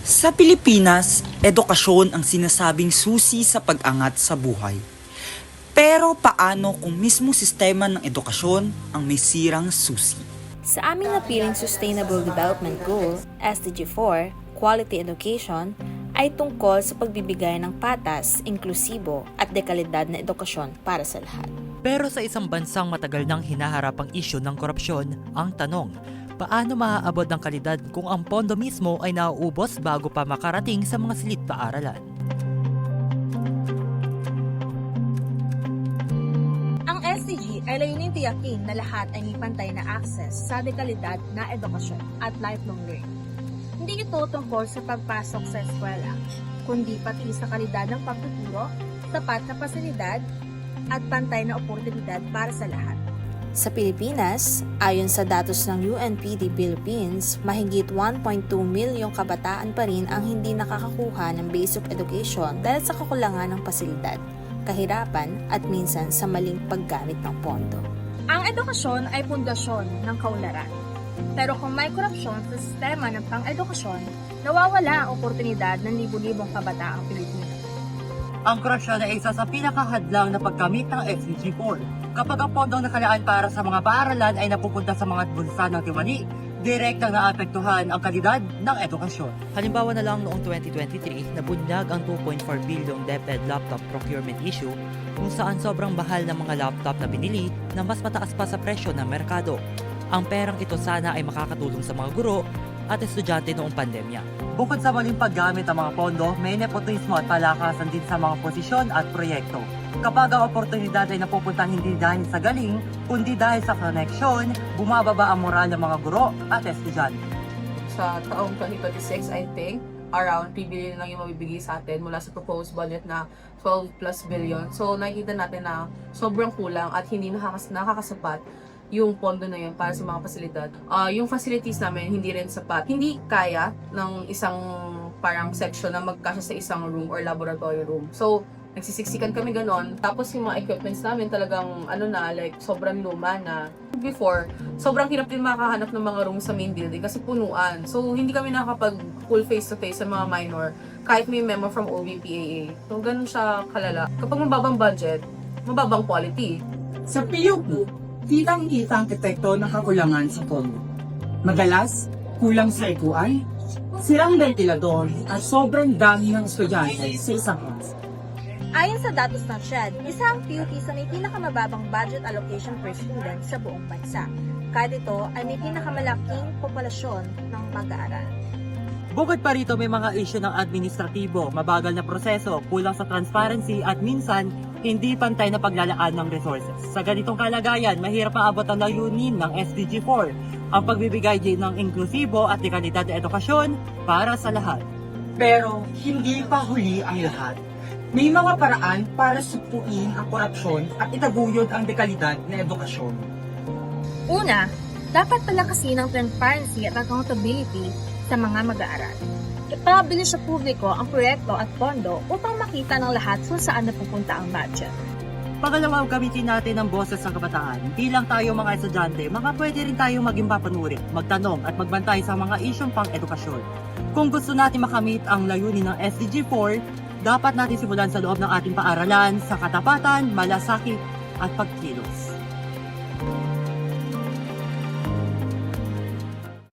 Sa Pilipinas, edukasyon ang sinasabing susi sa pag-angat sa buhay. Pero paano kung mismo sistema ng edukasyon ang may sirang susi? Sa aming napiling Sustainable Development Goal, SDG 4, Quality Education, ay tungkol sa pagbibigay ng patas, inklusibo at dekalidad na edukasyon para sa lahat. Pero sa isang bansang matagal nang hinaharap ang isyu ng korupsyon, ang tanong, paano maaabot ang kalidad kung ang pondo mismo ay nauubos bago pa makarating sa mga silid paaralan? Ang SDG ay layunin tiyakin na lahat ay may pantay na access sa dekalidad na edukasyon at lifelong learning. Hindi ito tungkol sa pagpasok sa eskwela, kundi pati sa kalidad ng pagtuturo, sapat na pasilidad, at pantay na oportunidad para sa lahat. Sa Pilipinas, ayon sa datos ng UNPD Philippines, mahigit 1.2 milyong kabataan pa rin ang hindi nakakakuha ng basic education dahil sa kakulangan ng pasilidad, kahirapan at minsan sa maling paggamit ng pondo. Ang edukasyon ay pundasyon ng kaunlaran. Pero kung may korupsyon sa sistema ng pang-edukasyon, nawawala ang oportunidad ng libu-libong kabataang Pilipino. Ang korupsyon ay isa sa pinakahadlang na paggamit ng SDG 4. Kapag ang pondong nakalaan para sa mga paaralan ay napupunta sa mga bulsa ng tiwali, direktang naapektuhan ang kalidad ng edukasyon. Halimbawa na lang noong 2023, nabunyag ang 2.4 bilyong DepEd laptop procurement issue kung saan sobrang mahal ng mga laptop na binili na mas mataas pa sa presyo ng merkado. Ang perang ito sana ay makakatulong sa mga guro at estudyante noong pandemya. Bukod sa maling paggamit ng mga pondo, may nepotismo at palakasan din sa mga posisyon at proyekto. Kapag ang oportunidad ay napupunta hindi dahil sa galing, kundi dahil sa koneksyon, bumababa ang moral ng mga guro at estudyante. Sa taong 2026, I think, around 3 billion lang yung mabibigay sa atin mula sa proposed budget na 12 plus billion. So, nakikita natin na sobrang kulang at hindi nakakasapat yung pondo na yun para sa mga pasilidad. Yung facilities namin, hindi rin sapat. Hindi kaya ng isang parang section na magkasya sa isang room or laboratory room. So, nagsisiksikan kami ganon. Tapos yung mga equipments namin talagang sobrang luma na. Before, sobrang hirap din makahanap ng mga room sa main building kasi punuan. So, hindi kami nakakapag-full face-to-face sa mga minor kahit may memo from OVPAA. So, ganun siya kalala. Kapag mababang budget, mababang quality. Sa PUP, kitang-kita ang epekto ng kakulangan sa pondo. Madalas, kulang sa ikuan, sirang ventilador at sobrang dami ng estudyante sa isang class. Ayon sa datos ng SHED, isa ang PUP sa may pinakamababang budget allocation per student sa buong bansa. Kahit ito ay may pinakamalaking populasyon ng mag-aaral. Bukod pa rito, may mga issue ng administratibo, mabagal na proseso, kulang sa transparency at minsan, hindi pantay na paglalaan ng resources. Sa ganitong kalagayan, mahirap maabot ang layunin ng SDG 4, ang pagbibigay din ng inklusibo at dekalidad na edukasyon para sa lahat. Pero hindi pa huli ang lahat. May mga paraan para supuin ang korupsyon at itaguyod ang dekalidad na edukasyon. Una, dapat palakasin ang transparency at accountability sa mga mag-aaral. Ipabilis sa publiko ang proyekto at pondo upang makita ng lahat kung saan napupunta ang budget. Pangalawa, gamitin natin ang boses ng kabataan. Bilang tayo mga estudyante, pwede rin tayo maging papanuri, magtanong at magbantay sa mga isyong pang-edukasyon. Kung gusto natin makamit ang layunin ng SDG 4, dapat natin simulan sa loob ng ating paaralan, sa katapatan, malasakit at pagkilos.